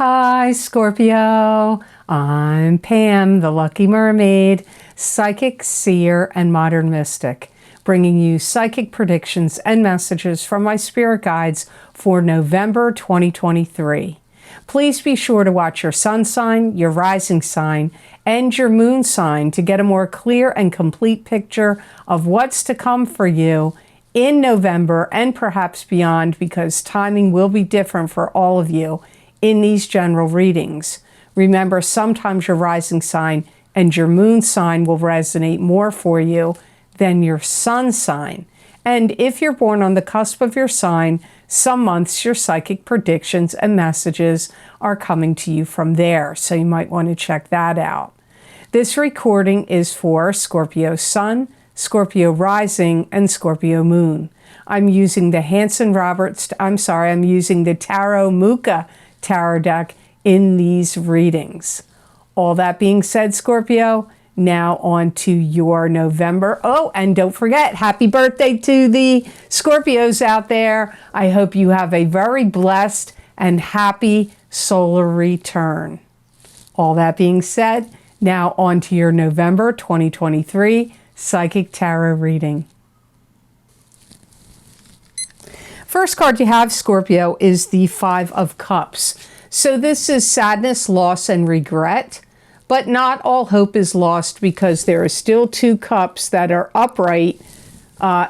Hi, Scorpio. I'm Pam, the Lucky Mermaid, psychic, seer, and modern mystic, bringing you psychic predictions and messages from my spirit guides for November 2023. Please be sure to watch your sun sign, your rising sign, and your moon sign to get a more clear and complete picture of what's to come for you in November and perhaps beyond, because timing will be different for all of you in these general readings. Remember, sometimes your rising sign and your moon sign will resonate more for you than your sun sign. And if you're born on the cusp of your sign, some months your psychic predictions and messages are coming to you from there, so you might want to check that out. This recording is for Scorpio Sun, Scorpio Rising, and Scorpio Moon. I'm using the I'm using the Tarot Mucha Tarot deck in these readings. All that being said, Scorpio, now on to your November. Oh, and don't forget, happy birthday to the Scorpios out there. I hope you have a very blessed and happy solar return. All that being said, now on to your November 2023 Psychic Tarot reading. First card you have, Scorpio, is the Five of Cups. So this is sadness, loss, and regret. But not all hope is lost, because there are still two cups that are upright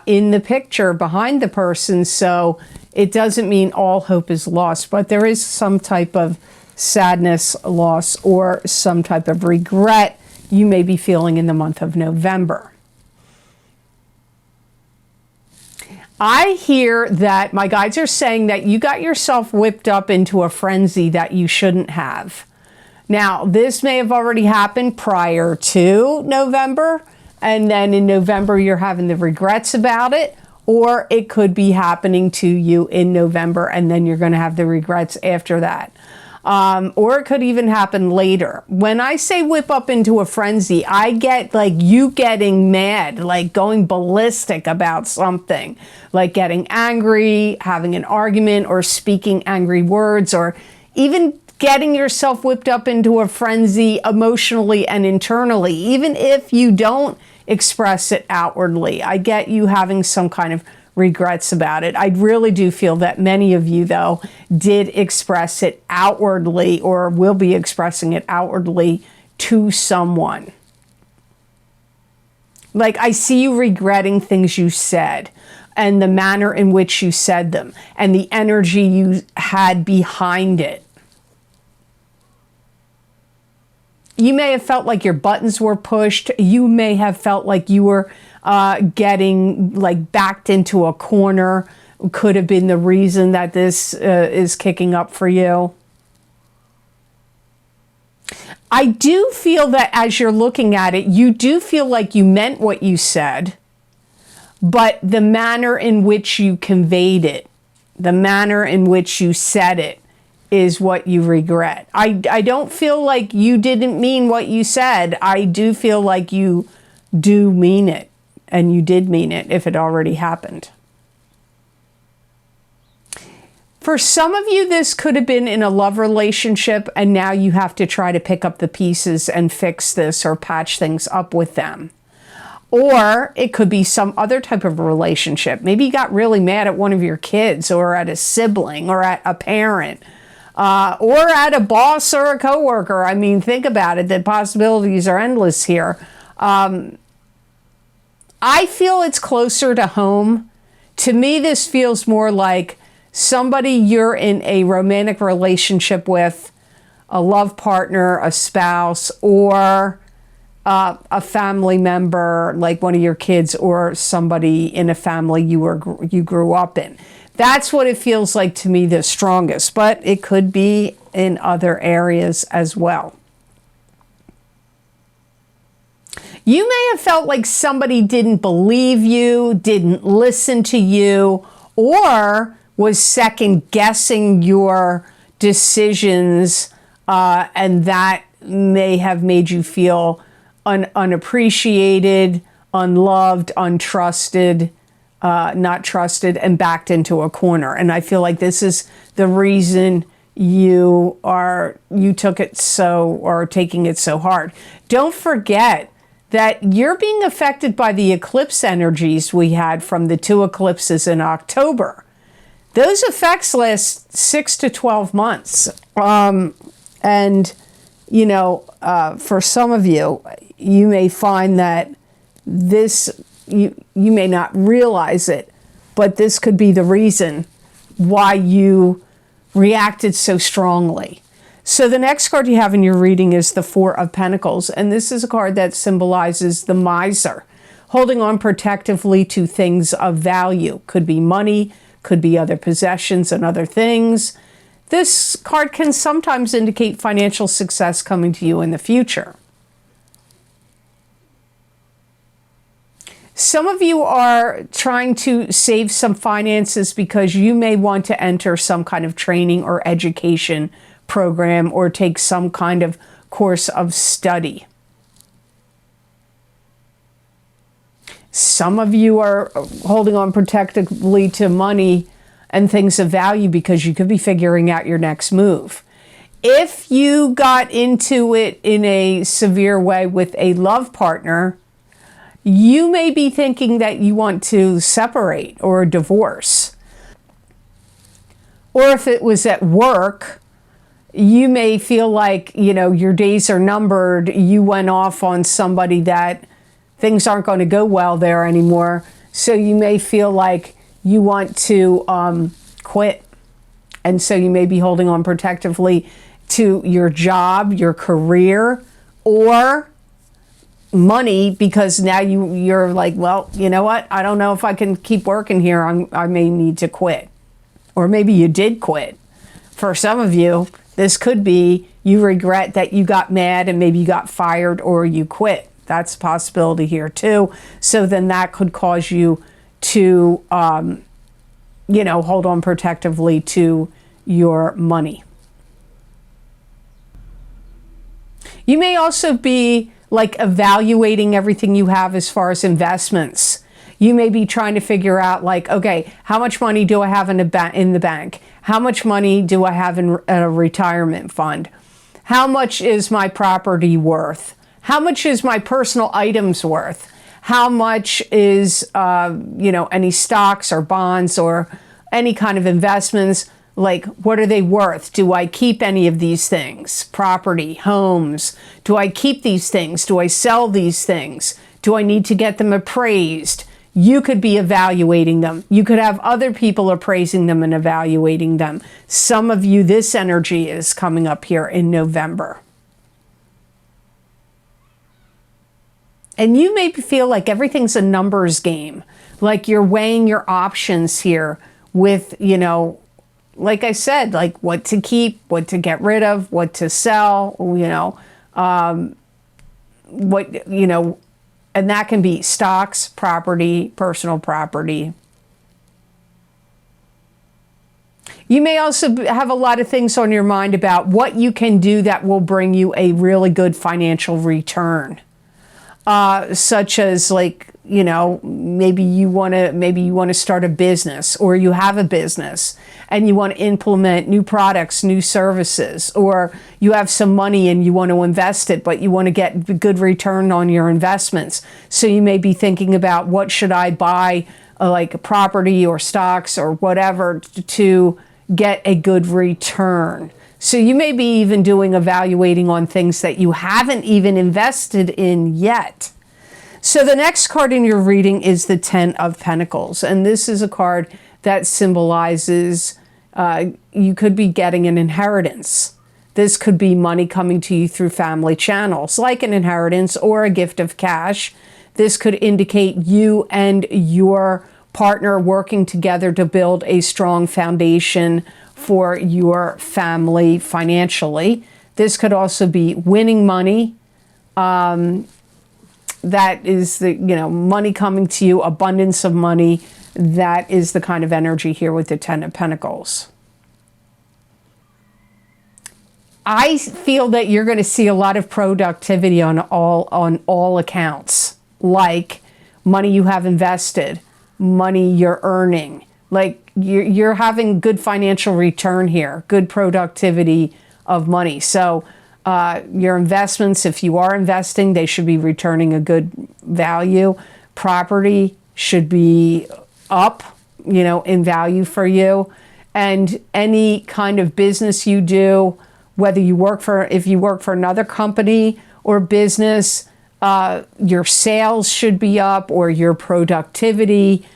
in the picture behind the person. So it doesn't mean all hope is lost, but there is some type of sadness, loss, or some type of regret you may be feeling in the month of November. I hear that my guides are saying that you got yourself whipped up into a frenzy that you shouldn't have. Now, this may have already happened prior to November, and then in November you're having the regrets about it, or it could be happening to you in November and then you're going to have the regrets after that. Or it could even happen later. When I say whip up into a frenzy, I get like you getting mad, like going ballistic about something, like getting angry, having an argument, or speaking angry words, or even getting yourself whipped up into a frenzy emotionally and internally, even if you don't express it outwardly. I get you having some kind of regrets about it. I really do feel that many of you, though, did express it outwardly or will be expressing it outwardly to someone. Like, I see you regretting things you said and the manner in which you said them and the energy you had behind it. You may have felt like your buttons were pushed. You may have felt like you were getting like backed into a corner. Could have been the reason that this is kicking up for you. I do feel that as you're looking at it, you do feel like you meant what you said, but the manner in which you conveyed it, the manner in which you said it, is what you regret. I don't feel like you didn't mean what you said. I do feel like you do mean it, and you did mean it if it already happened. For some of you, this could have been in a love relationship, and now you have to try to pick up the pieces and fix this or patch things up with them. Or it could be some other type of relationship. Maybe you got really mad at one of your kids, or at a sibling, or at a parent, or at a boss or a coworker. I mean, think about it. The possibilities are endless here. I feel it's closer to home. To me, this feels more like somebody you're in a romantic relationship with, a love partner, a spouse, or a family member, like one of your kids, or somebody in a family you grew up in. That's what it feels like to me the strongest, but it could be in other areas as well. You may have felt like somebody didn't believe you, didn't listen to you, or was second guessing your decisions, and that may have made you feel unappreciated, unloved, untrusted, not trusted, and backed into a corner. And I feel like this is the reason you took it so, or taking it so hard. Don't forget that you're being affected by the eclipse energies we had from the 2 eclipses in October. Those effects last 6 to 12 months. And, you know, for some of you, you may find that this, you may not realize it, but this could be the reason why you reacted so strongly. So the next card you have in your reading is the 4 of Pentacles, and this is a card that symbolizes the miser, holding on protectively to things of value. Could be money, could be other possessions and other things. This card can sometimes indicate financial success coming to you in the future. Some of you are trying to save some finances because you may want to enter some kind of training or education program or take some kind of course of study. Some of you are holding on protectively to money and things of value because you could be figuring out your next move. If you got into it in a severe way with a love partner, you may be thinking that you want to separate or divorce. Or if it was at work, you may feel like, you know, your days are numbered. You went off on somebody that things aren't going to go well there anymore. So you may feel like you want to quit. And so you may be holding on protectively to your job, your career, or money, because now you're like, well, you know what? I don't know if I can keep working here. I may need to quit. Or maybe you did quit. For some of you, this could be you regret that you got mad and maybe you got fired or you quit. That's a possibility here too. So then that could cause you to, you know, hold on protectively to your money. You may also be like evaluating everything you have as far as investments. You may be trying to figure out like, okay, how much money do I have in the bank? How much money do I have in a retirement fund? How much is my property worth? How much is my personal items worth? How much is, you know, any stocks or bonds or any kind of investments? Like, what are they worth? Do I keep any of these things? Property, homes. Do I keep these things? Do I sell these things? Do I need to get them appraised? You could be evaluating them. You could have other people appraising them and evaluating them. Some of you, this energy is coming up here in November. And you may feel like everything's a numbers game. Like you're weighing your options here with, you know, like I said, like what to keep, what to get rid of, what to sell, you know, what, you know, and that can be stocks, property, personal property. You may also have a lot of things on your mind about what you can do that will bring you a really good financial return. Such as like, you know, maybe you want to start a business, or you have a business and you want to implement new products, new services, or you have some money and you want to invest it, but you want to get good return on your investments. So you may be thinking about, what should I buy, like a property or stocks or whatever, to get a good return. So you may be even doing evaluating on things that you haven't even invested in yet. So the next card in your reading is the 10 of Pentacles. And this is a card that symbolizes you could be getting an inheritance. This could be money coming to you through family channels, like an inheritance or a gift of cash. This could indicate you and your partner working together to build a strong foundation for your family financially. This could also be winning money. That is the, you know, money coming to you, abundance of money. That is the kind of energy here with the 10 of Pentacles. I feel that you're going to see a lot of productivity on all accounts, like money you have invested, money you're earning, Like you're having good financial return here, good productivity of money. So your investments, if you are investing, they should be returning a good value. Property should be up, in value for you. And any kind of business you do, whether if you work for another company or business, your sales should be up, or your productivity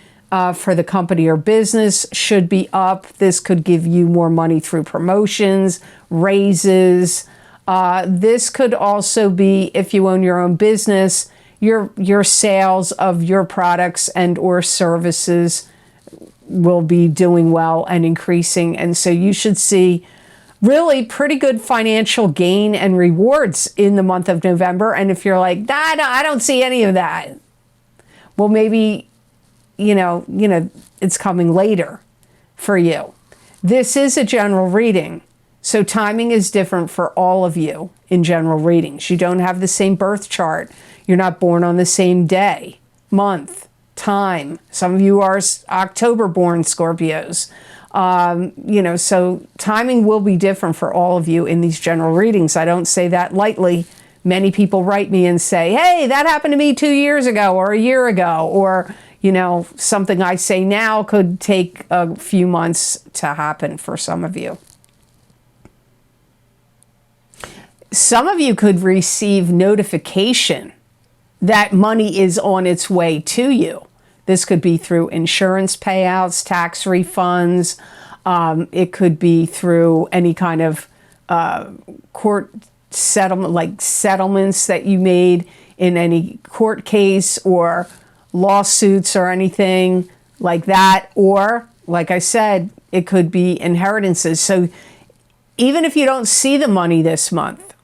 for the company or business should be up. This could give you more money through promotions, raises. This could also be, if you own your own business, your sales of your products and or services will be doing well and increasing. And so you should see really pretty good financial gain and rewards in the month of November. And if you're like, I don't see any of that, well, maybe, it's coming later for you. This is a general reading. So timing is different for all of you in general readings. You don't have the same birth chart. You're not born on the same day, month, time. Some of you are October born Scorpios. So timing will be different for all of you in these general readings. I don't say that lightly. Many people write me and say, hey, that happened to me 2 years ago or a year ago, or, something I say now could take a few months to happen for some of you. Some of you could receive notification that money is on its way to you. This could be through insurance payouts, tax refunds. It could be through any kind of court settlement, like settlements that you made in any court case or lawsuits or anything like that. Or, like I said, it could be inheritances. So even if you don't see the money this month,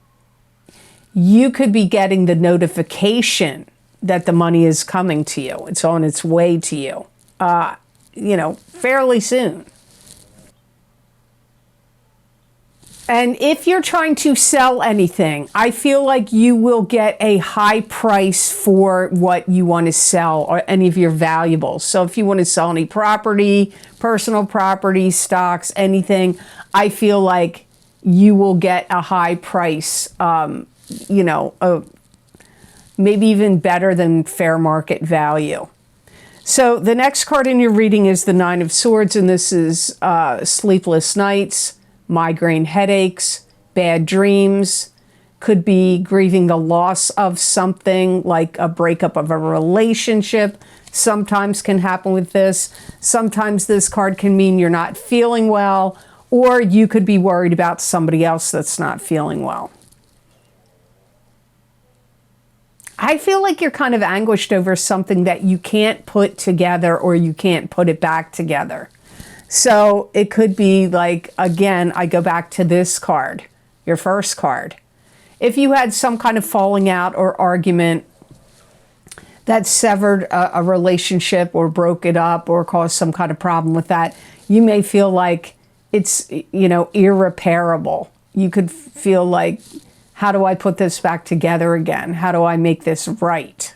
you could be getting the notification that the money is coming to you. It's on its way to you, fairly soon. And if you're trying to sell anything, I feel like you will get a high price for what you want to sell or any of your valuables. So if you want to sell any property, personal property, stocks, anything, I feel like you will get a high price, maybe even better than fair market value. So the next card in your reading is the Nine of Swords, and this is sleepless nights, migraine headaches, bad dreams. Could be grieving the loss of something, like a breakup of a relationship. Sometimes can happen with this. Sometimes this card can mean you're not feeling well, or you could be worried about somebody else that's not feeling well. I feel like you're kind of anguished over something that you can't put together, or you can't put it back together. So it could be like, again, I go back to this card, your first card. If you had some kind of falling out or argument that severed a relationship or broke it up or caused some kind of problem with that, you may feel like it's, irreparable. You could feel like, how do I put this back together again? How do I make this right?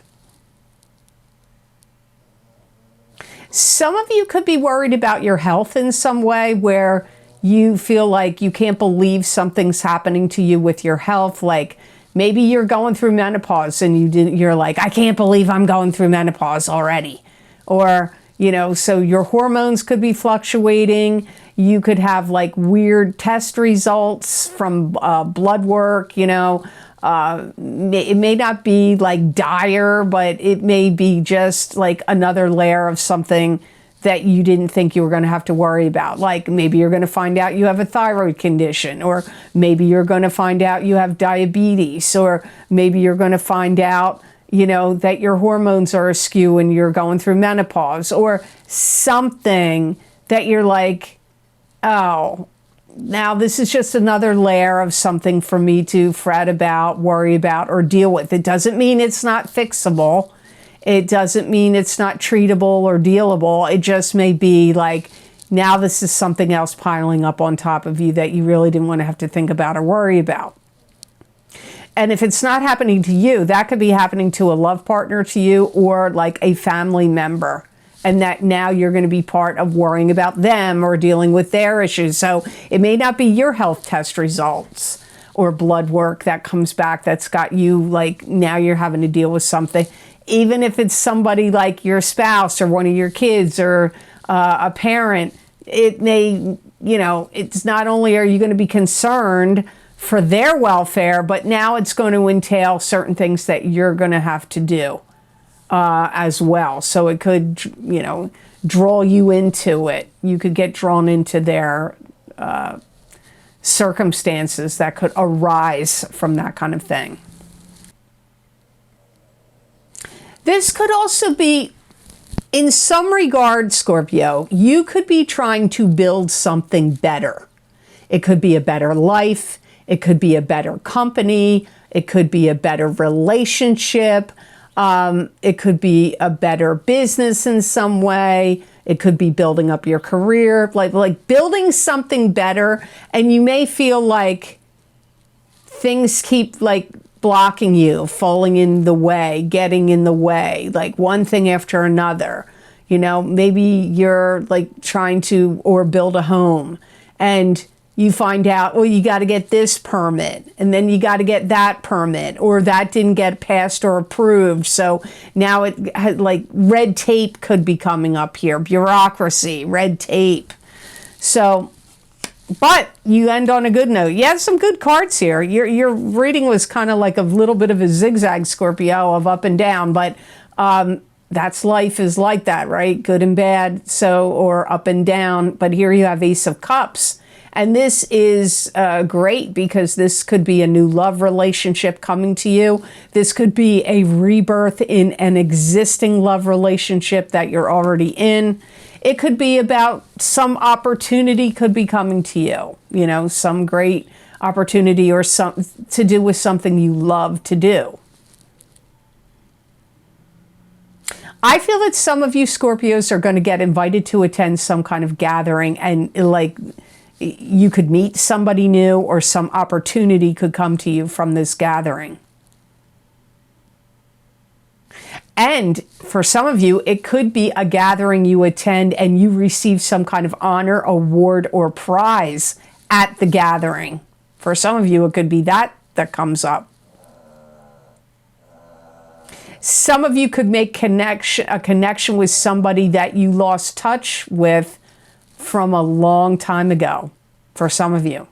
Some of you could be worried about your health in some way, where you feel like you can't believe something's happening to you with your health. Like maybe you're going through menopause and you're like, I can't believe I'm going through menopause already. Or, so your hormones could be fluctuating. You could have like weird test results from blood work, it may not be like dire, but it may be just like another layer of something that you didn't think you were going to have to worry about. Like maybe you're going to find out you have a thyroid condition, or maybe you're going to find out you have diabetes, or maybe you're going to find out, that your hormones are askew and you're going through menopause, or something that you're like, oh, now this is just another layer of something for me to fret about, worry about, or deal with. It doesn't mean it's not fixable. It doesn't mean it's not treatable or dealable. It just may be like, now this is something else piling up on top of you that you really didn't want to have to think about or worry about. And if it's not happening to you, that could be happening to a love partner to you, or like a family member and that now you're going to be part of worrying about them or dealing with their issues. So it may not be your health test results or blood work that comes back that's got you like now you're having to deal with something. Even if it's somebody like your spouse or one of your kids or a parent, it may, it's not only are you going to be concerned for their welfare, but now it's going to entail certain things that you're going to have to do as well. So it could, draw you into it. You could get drawn into their circumstances that could arise from that kind of thing. This could also be, in some regard, Scorpio, you could be trying to build something better. It could be a better life. It could be a better company. It could be a better relationship. It could be a better business in some way. It could be building up your career, like building something better. And you may feel like things keep like blocking you, falling in the way, getting in the way, like one thing after another. Maybe you're like trying to or build a home and you find out, well, you got to get this permit and then you got to get that permit or that didn't get passed or approved. So now it has like red tape could be coming up here, bureaucracy, red tape. So, but you end on a good note. You have some good cards here. Your reading was kind of like a little bit of a zigzag, Scorpio, of up and down, but that's life is like that, right? Good and bad, so, or up and down. But here you have Ace of Cups. And this is great because this could be a new love relationship coming to you. This could be a rebirth in an existing love relationship that you're already in. It could be about some opportunity could be coming to you, some great opportunity or some to do with something you love to do. I feel that some of you Scorpios are going to get invited to attend some kind of gathering and like you could meet somebody new or some opportunity could come to you from this gathering. And for some of you, it could be a gathering you attend and you receive some kind of honor, award, or prize at the gathering. For some of you, it could be that comes up. Some of you could make a connection with somebody that you lost touch with from a long time ago, for some of you.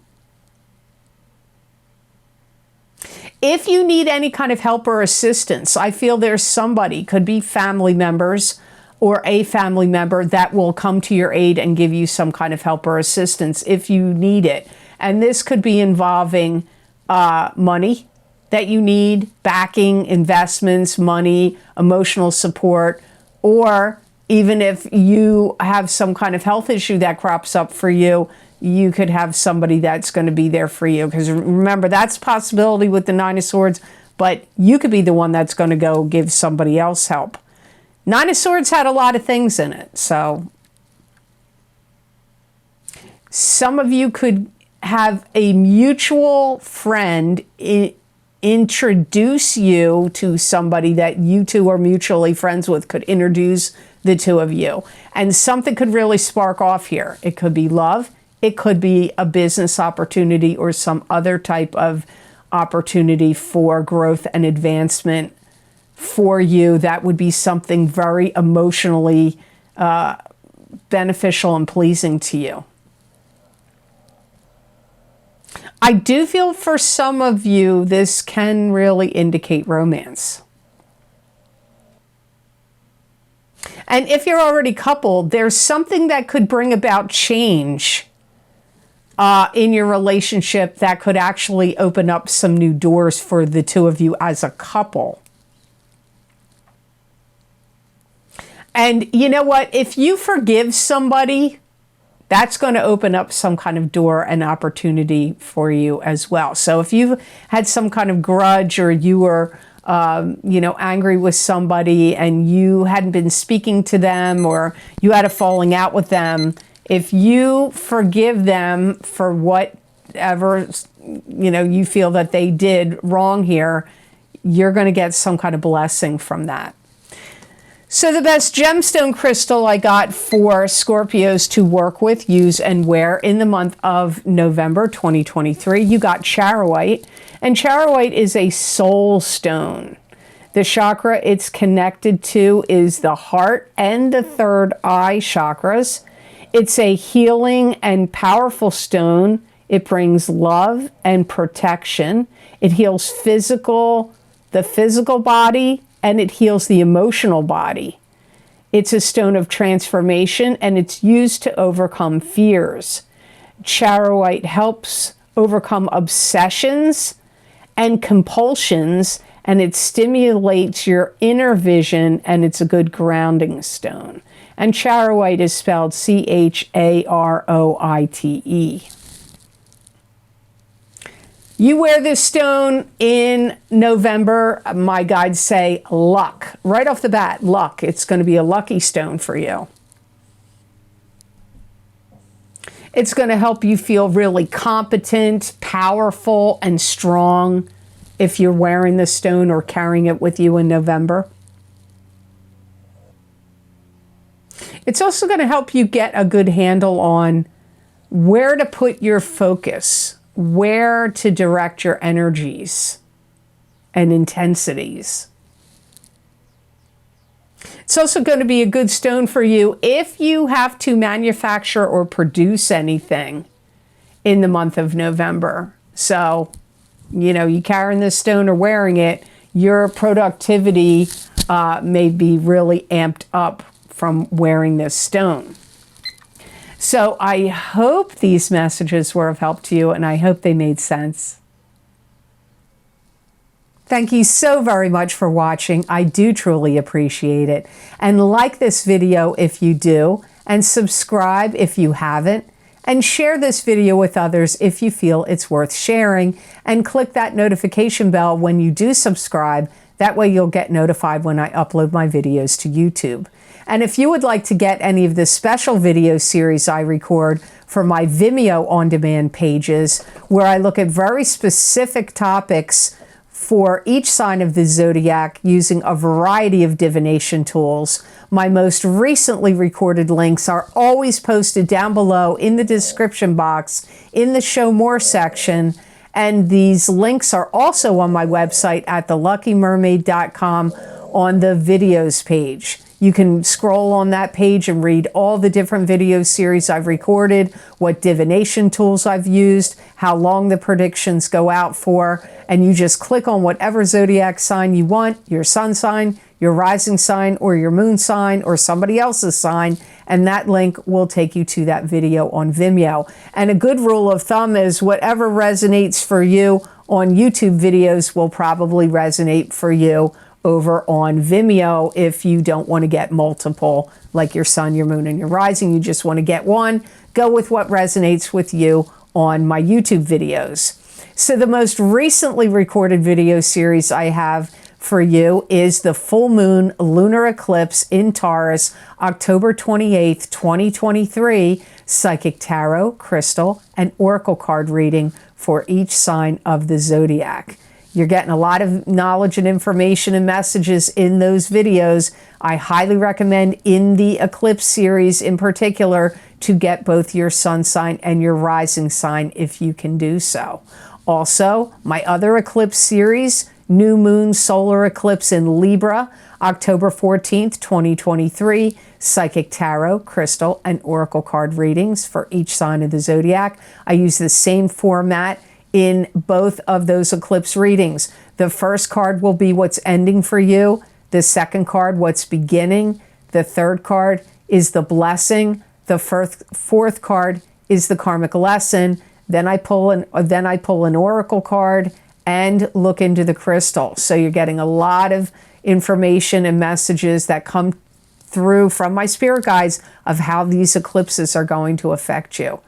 If you need any kind of help or assistance, I feel there's somebody, could be family members or a family member that will come to your aid and give you some kind of help or assistance if you need it. And this could be involving money that you need, backing, investments, money, emotional support, or even if you have some kind of health issue that crops up for you, you could have somebody that's going to be there for you. Because remember, that's a possibility with the Nine of Swords, but you could be the one that's going to go give somebody else help. Nine of Swords had a lot of things in it, so some of you could have a mutual friend introduce you to somebody that you two are mutually friends with, could introduce the two of you. And something could really spark off here. It could be love. It could be a business opportunity or some other type of opportunity for growth and advancement for you. That would be something very emotionally beneficial and pleasing to you. I do feel for some of you, this can really indicate romance. And if you're already coupled, there's something that could bring about change in your relationship that could actually open up some new doors for the two of you as a couple. And you know what? If you forgive somebody, that's going to open up some kind of door and opportunity for you as well. So if you've had some kind of grudge or you were, angry with somebody and you hadn't been speaking to them or you had a falling out with them, if you forgive them for whatever, you feel that they did wrong here, you're going to get some kind of blessing from that. So the best gemstone crystal I got for Scorpios to work with, use, and wear in the month of November 2023, you got charoite. And charoite is a soul stone. The chakra it's connected to is the heart and the third eye chakras. It's a healing and powerful stone. It brings love and protection. It heals the physical body, and it heals the emotional body. It's a stone of transformation, and it's used to overcome fears. Charoite helps overcome obsessions and compulsions, and it stimulates your inner vision, and it's a good grounding stone. And charoite is spelled C-H-A-R-O-I-T-E. You wear this stone in November, my guides say luck. Right off the bat, luck. It's going to be a lucky stone for you. It's going to help you feel really competent, powerful, and strong if you're wearing this stone or carrying it with you in November. It's also going to help you get a good handle on where to put your focus, where to direct your energies and intensities. It's also going to be a good stone for you if you have to manufacture or produce anything in the month of November. So, you know, you carrying this stone or wearing it, your productivity may be really amped up from wearing this stone. So I hope these messages were of help to you, and I hope they made sense. Thank you so very much for watching. I do truly appreciate it. And like this video if you do, and subscribe if you haven't, and share this video with others if you feel it's worth sharing, and click that notification bell when you do subscribe. That way you'll get notified when I upload my videos to YouTube. And if you would like to get any of the special video series I record for my Vimeo on-demand pages, where I look at very specific topics for each sign of the zodiac using a variety of divination tools, my most recently recorded links are always posted down below in the description box in the Show More section. And these links are also on my website at theluckymermaid.com on the videos page. You can scroll on that page and read all the different video series I've recorded, what divination tools I've used, how long the predictions go out for, and you just click on whatever zodiac sign you want, your sun sign, your rising sign, or your moon sign, or somebody else's sign, and that link will take you to that video on Vimeo. And a good rule of thumb is whatever resonates for you on YouTube videos will probably resonate for you over on Vimeo if you don't want to get multiple, like your sun, your moon, and your rising. You just want to get one. Go with what resonates with you on my YouTube videos. So the most recently recorded video series I have for you is the full moon lunar eclipse in Taurus, October 28th, 2023, psychic tarot, crystal, and oracle card reading for each sign of the zodiac. You're getting a lot of knowledge and information and messages in those videos. I highly recommend in the eclipse series in particular to get both your sun sign and your rising sign if you can do so. Also, my other eclipse series, New Moon Solar Eclipse in Libra, October 14th, 2023, psychic tarot, crystal, and oracle card readings for each sign of the zodiac. I use the same format in both of those eclipse readings. The first card will be what's ending for you. The second card, what's beginning. The third card is the blessing. The fourth card is the karmic lesson. Then I pull an oracle card and look into the crystal. So you're getting a lot of information and messages that come through from my spirit guides of how these eclipses are going to affect you.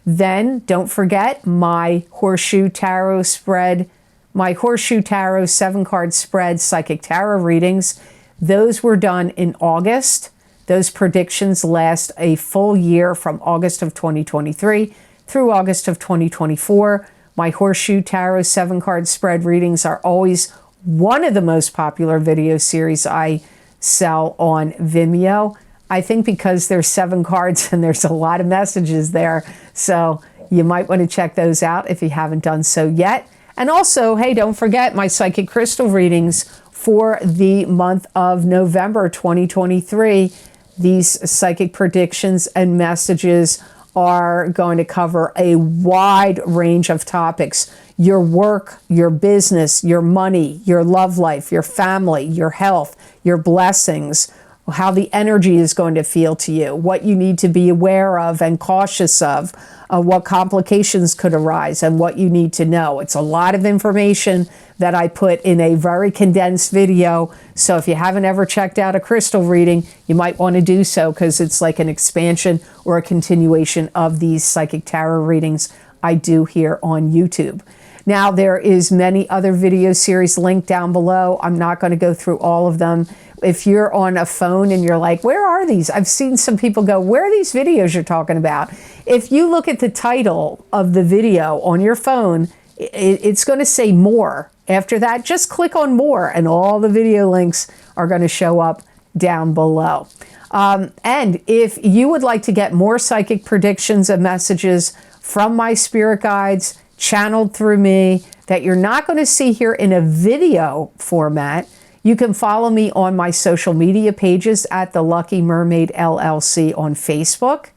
Then don't forget my Horseshoe Tarot spread, my Horseshoe Tarot 7-card spread psychic tarot readings. Those were done in August. Those predictions last a full year from August of 2023 through August of 2024. My Horseshoe Tarot 7-card spread readings are always one of the most popular video series I sell on Vimeo. I think because there's 7 cards and there's a lot of messages there. So you might want to check those out if you haven't done so yet. And also, hey, don't forget my psychic crystal readings for the month of November 2023. These psychic predictions and messages are going to cover a wide range of topics. Your work, your business, your money, your love life, your family, your health, your blessings, how the energy is going to feel to you, what you need to be aware of and cautious of, what complications could arise and what you need to know. It's a lot of information that I put in a very condensed video. So if you haven't ever checked out a crystal reading, you might want to do so because it's like an expansion or a continuation of these psychic tarot readings I do here on YouTube. Now, there is many other video series linked down below. I'm not going to go through all of them. If you're on a phone and you're like, where are these? I've seen some people go, where are these videos you're talking about? If you look at the title of the video on your phone, it's going to say more. After that, just click on more and all the video links are going to show up down below. And if you would like to get more psychic predictions and messages from my spirit guides, channeled through me, that you're not going to see here in a video format, you can follow me on my social media pages at the Lucky Mermaid LLC on Facebook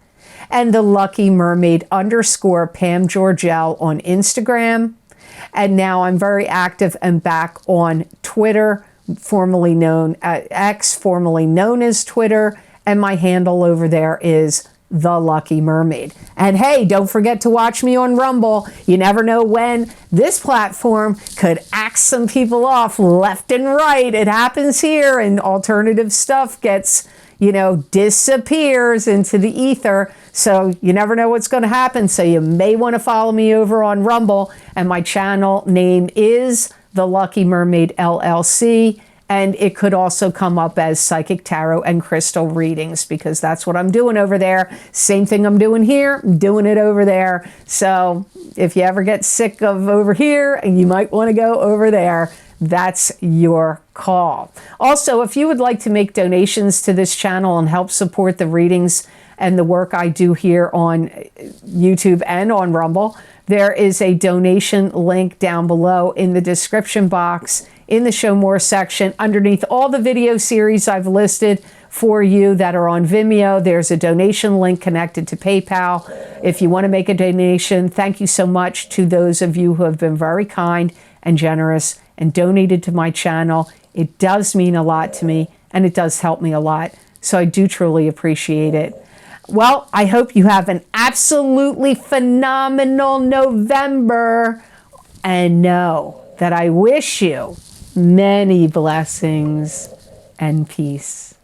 and the Lucky Mermaid _ Pam Georgel on Instagram. And now I'm very active and back on Twitter, formerly known as X, formerly known as Twitter, and my handle over there is The Lucky Mermaid. And hey, don't forget to watch me on Rumble. You never know when this platform could axe some people off left and right. It happens here, and alternative stuff gets, disappears into the ether. So you never know what's going to happen. So you may want to follow me over on Rumble. And my channel name is The Lucky Mermaid LLC. And it could also come up as Psychic Tarot and Crystal Readings because that's what I'm doing over there. Same thing I'm doing here, I'm doing it over there. So if you ever get sick of over here and you might want to go over there, that's your call. Also, if you would like to make donations to this channel and help support the readings and the work I do here on YouTube and on Rumble, there is a donation link down below in the description box in the Show More section. Underneath all the video series I've listed for you that are on Vimeo, there's a donation link connected to PayPal. If you want to make a donation, thank you so much to those of you who have been very kind and generous and donated to my channel. It does mean a lot to me and it does help me a lot. So I do truly appreciate it. Well, I hope you have an absolutely phenomenal November, and know that I wish you many blessings and peace.